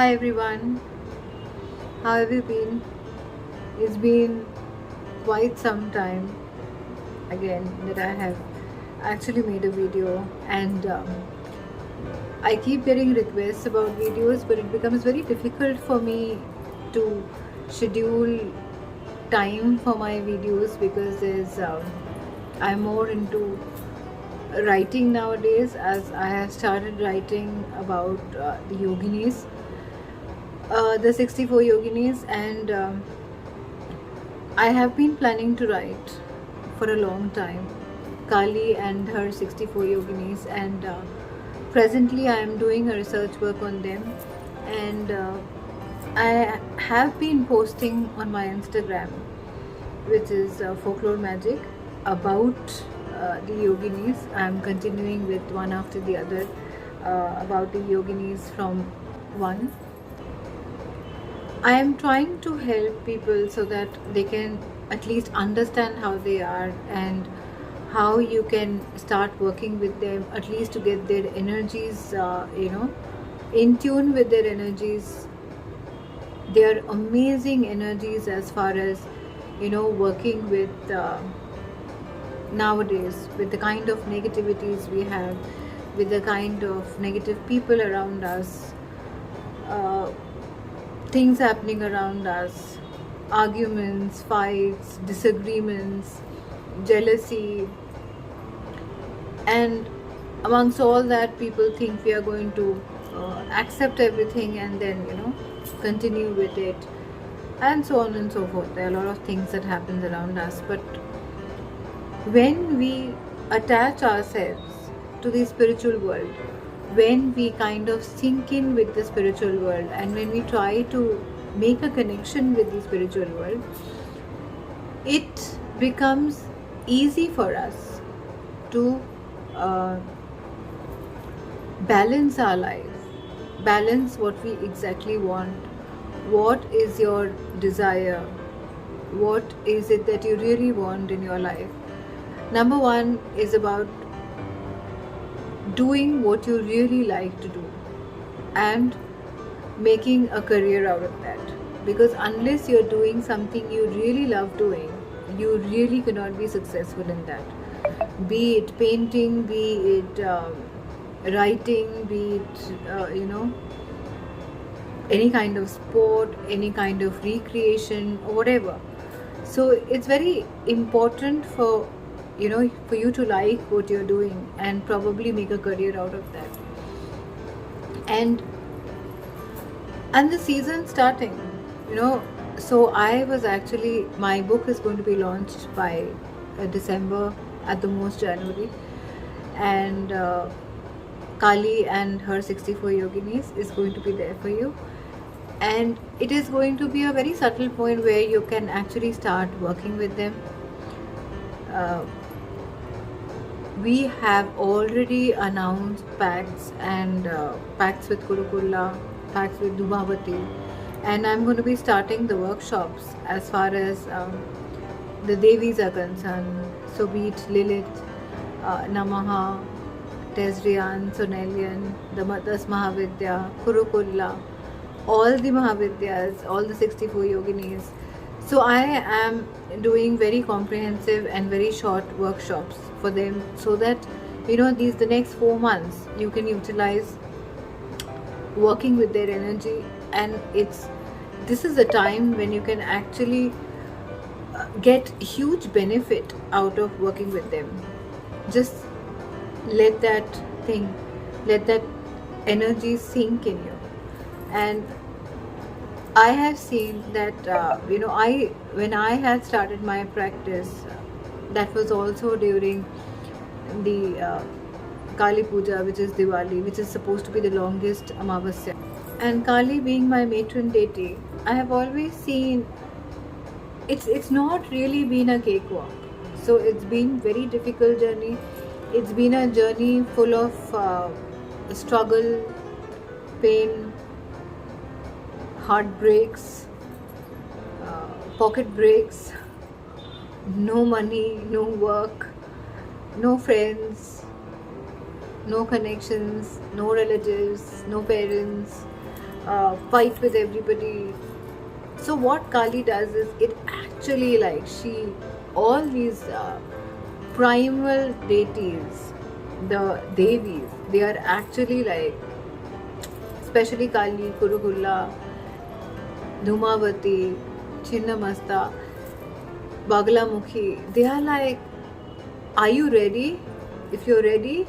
Hi everyone, how have you been? It's been quite some time again that I have actually made a video, and I keep getting requests about videos, but it becomes very difficult for me to schedule time for my videos because I'm more into writing nowadays, as I have started writing about the yoginis, the 64 yoginis, and I have been planning to write for a long time Kali and her 64 yoginis, and presently I am doing a research work on them, and I have been posting on my Instagram, which is Folklore Magic, about the yoginis. I am continuing with one after the other about the yoginis from one. I am trying to help people so that they can at least understand how they are and how you can start working with them, at least to get their energies, in tune with their energies. They are amazing energies as far as, working with nowadays, with the kind of negativities we have, with the kind of negative people around us. Things happening around us, arguments, fights, disagreements, jealousy, and amongst all that, people think we are going to accept everything and then continue with it, and so on and so forth. There are a lot of things that happens around us, but when we attach ourselves to the spiritual world, when we kind of sink in with the spiritual world, and when we try to make a connection with the spiritual world, it becomes easy for us to balance our life, balance what we exactly want. What is your desire? What is it that you really want in your life? Number one is about doing what you really like to do and making a career out of that, because unless you're doing something you really love doing, you really cannot be successful in that, be it painting, be it writing, be it any kind of sport, any kind of recreation or whatever. So it's very important for you to like what you're doing and probably make a career out of that. And the season starting, so I was actually, my book is going to be launched by December, at the most January, and Kali and her 64 yoginis is going to be there for you, and it is going to be a very subtle point where you can actually start working with them. We have already announced pacts, and pacts with Kurukula, pacts with Dubhavati, and I'm going to be starting the workshops as far as the Devis are concerned. So be it Lilith, Namaha, Tezrian, Sonelian, the Matas Mahavidya, Kurukulla, all the Mahavidyas, all the 64 yoginis. So I am doing very comprehensive and very short workshops for them, so that the next 4 months you can utilize working with their energy, and this is the time when you can actually get huge benefit out of working with them. Just let that energy sink in you. And I have seen that when I had started my practice, that was also during the Kali Puja, which is Diwali, which is supposed to be the longest Amavasya. And Kali being my matron deity, I have always seen it's not really been a cakewalk. So it's been very difficult journey. It's been a journey full of struggle, pain, heartbreaks, pocket breaks, no money, no work, no friends, no connections, no relatives, no parents, fight with everybody. So what Kali does is, it actually, like, she, all these primal deities, the Devis, they are actually like, especially Kali, Kurukulla, Dhumavati, Chinnamasta, Baglamukhi, they are like, are you ready? If you're ready,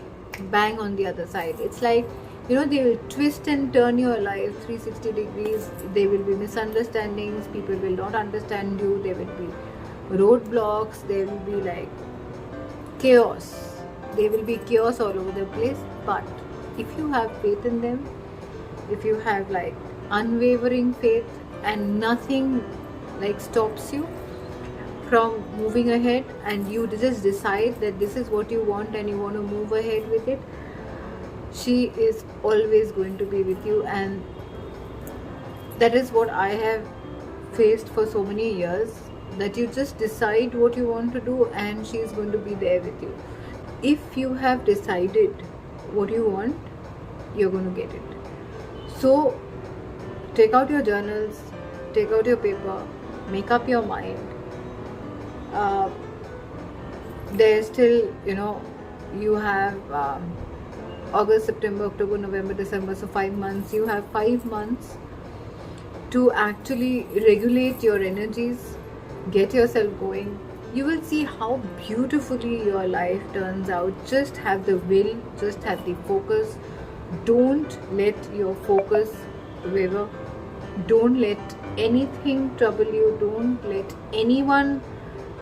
bang on the other side. It's like, they will twist and turn your life 360 degrees. There will be misunderstandings, people will not understand you, there will be roadblocks, there will be like chaos. There will be chaos all over the place. But if you have faith in them, if you have like unwavering faith, and nothing like stops you from moving ahead, and you just decide that this is what you want and you want to move ahead with it, she is always going to be with you. And that is what I have faced for so many years, that you just decide what you want to do and she is going to be there with you. If you have decided what you want, you're going to get it. So take out your journals, take out your paper, make up your mind. There's still, you have August, September, October, November, December, so 5 months. You have 5 months to actually regulate your energies, get yourself going. You will see how beautifully your life turns out. Just have the will, just have the focus. Don't let your focus waver. Don't let anything trouble you. Don't let anyone,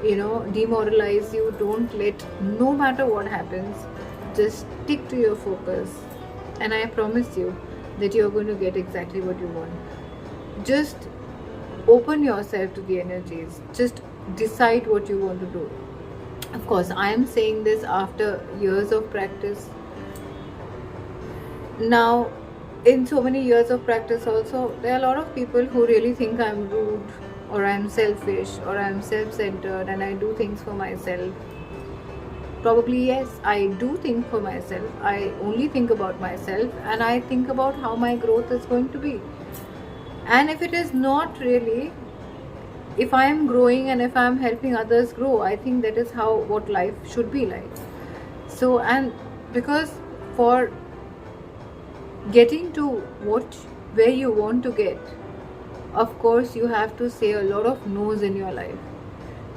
demoralize you. Don't let, no matter what happens, just stick to your focus. And I promise you that you're going to get exactly what you want. Just open yourself to the energies. Just decide what you want to do. Of course, I am saying this after years of practice. Now, in so many years of practice also, there are a lot of people who really think I'm rude, or I'm selfish, or I'm self-centered, and I do things for myself. Probably yes, I do think for myself. I only think about myself, and I think about how my growth is going to be. And if it is not really, if I am growing and if I am helping others grow, I think that is what life should be like. So, and because for getting to where you want to get, of course you have to say a lot of no's in your life.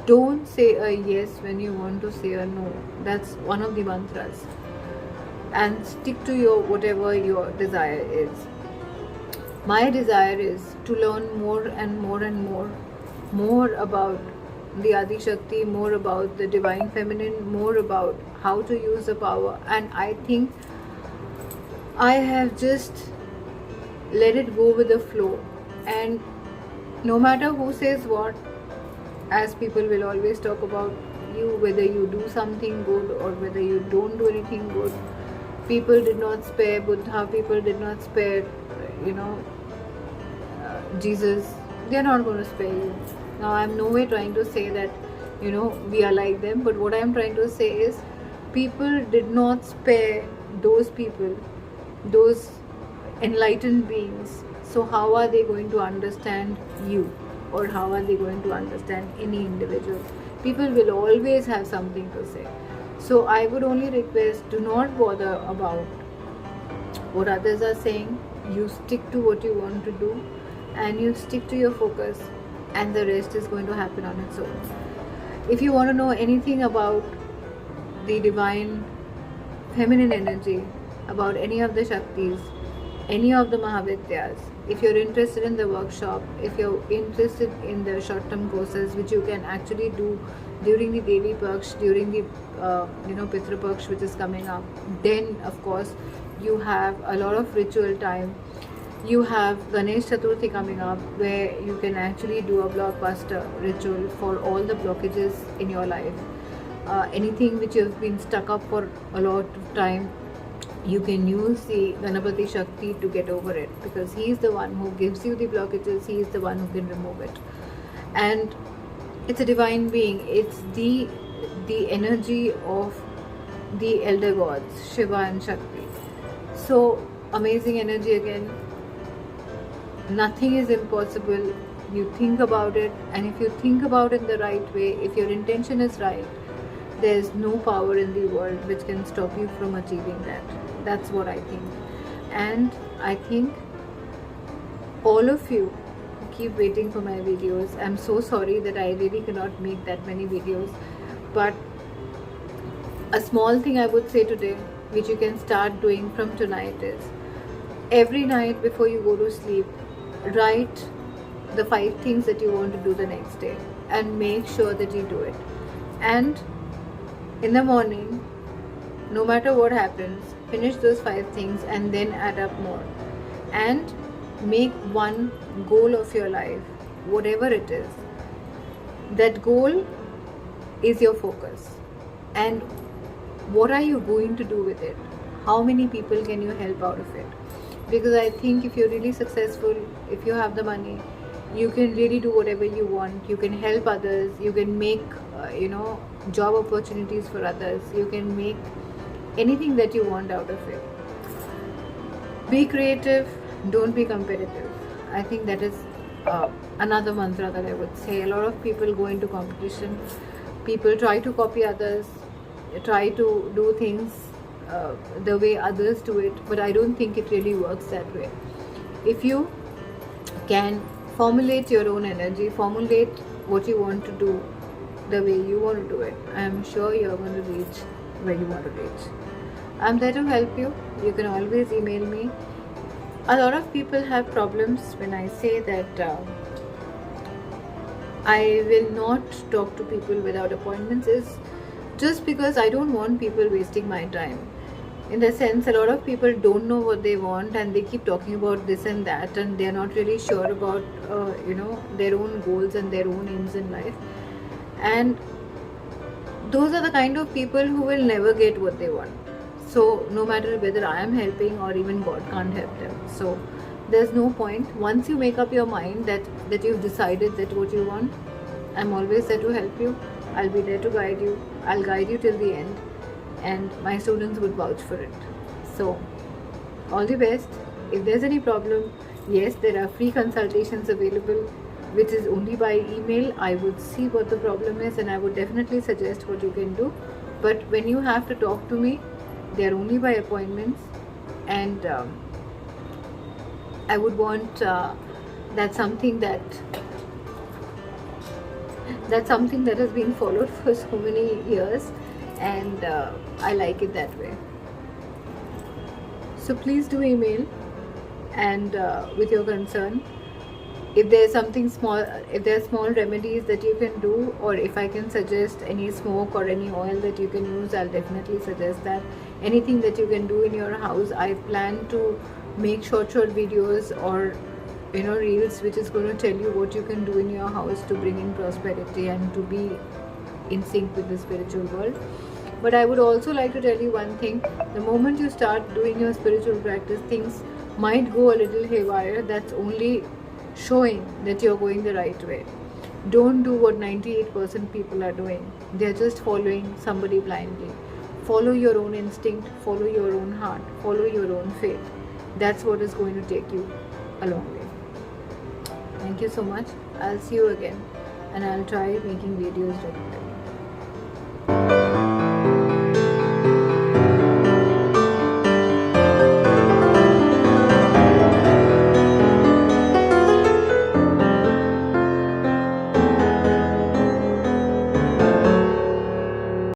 Don't say a yes when you want to say a no. That's one of the mantras. And stick to your whatever your desire is. My desire is to learn more and more and more about the Adi Shakti, more about the Divine Feminine, more about how to use the power. And I think I have just let it go with the flow. And no matter who says what, as people will always talk about you, whether you do something good or whether you don't do anything good. People did not spare Buddha, people did not spare, Jesus. They are not going to spare you. Now, I am nowhere trying to say that, we are like them, but what I am trying to say is, people did not spare those people, those enlightened beings. So how are they going to understand you, or how are they going to understand any individual? People will always have something to say. So I would only request, do not bother about what others are saying. You stick to what you want to do, and you stick to your focus, and the rest is going to happen on its own. If you want to know anything about the Divine Feminine energy, about any of the Shaktis, any of the Mahavidyas, if you're interested in the workshop, if you're interested in the short-term courses, which you can actually do during the Devi Paksh, during the Pitru Paksh, which is coming up, then of course you have a lot of ritual time. You have Ganesh Chaturthi coming up, where you can actually do a blockbuster ritual for all the blockages in your life. Anything which you've been stuck up for a lot of time, you can use the Ganapati Shakti to get over it, because he is the one who gives you the blockages, he is the one who can remove it. And it's a divine being, it's the energy of the elder gods, Shiva and Shakti. So amazing energy again. Nothing is impossible. You think about it, and if you think about it the right way, if your intention is right, there's no power in the world which can stop you from achieving that. That's what I think. And I think all of you who keep waiting for my videos, I'm so sorry that I really cannot make that many videos, but a small thing I would say today, which you can start doing from tonight, is every night before you go to sleep, write the 5 things that you want to do the next day and make sure that you do it. And in the morning, no matter what happens, finish those 5 things and then add up more. And make one goal of your life, whatever it is. That goal is your focus. And what are you going to do with it? How many people can you help out of it? Because I think if you're really successful, if you have the money, you can really do whatever you want. You can help others. You can make job opportunities for others. You can make anything that you want out of it. Be creative. Don't be competitive. I think that is another mantra that I would say. A lot of people go into competition. People try to copy others, try to do things the way others do it, but I don't think it really works that way. If you can formulate your own energy, formulate what you want to do the way you want to do it, I'm sure you're going to reach where you want to reach. I'm there to help you. You can always email me. A lot of people have problems when I say that I will not talk to people without appointments, is just because I don't want people wasting my time. In the sense, a lot of people don't know what they want and they keep talking about this and that, and they're not really sure about their own goals and their own aims in life. And those are the kind of people who will never get what they want. So no matter whether I am helping or even God can't help them. So there's no point. Once you make up your mind that you've decided that what you want, I'm always there to help you. I'll be there to guide you. I'll guide you till the end, and my students would vouch for it. So all the best. If there's any problem, yes, there are free consultations available, which is only by email. I would see what the problem is and I would definitely suggest what you can do. But when you have to talk to me, they are only by appointments, and I would want that's something that has been followed for so many years, and I like it that way. So please do email, and with your concern, if there's something small, if there are small remedies that you can do, or if I can suggest any smoke or any oil that you can use, I'll definitely suggest that. Anything that you can do in your house, I plan to make short videos or reels which is going to tell you what you can do in your house to bring in prosperity and to be in sync with the spiritual world. But I would also like to tell you one thing: the moment you start doing your spiritual practice, things might go a little haywire. That's only showing that you're going the right way. Don't do what 98% people are doing. They're just following somebody blindly. Follow your own instinct, follow your own heart, follow your own faith. That's what is going to take you a long way. Thank you so much. I'll see you again, and I'll try making videos regularly.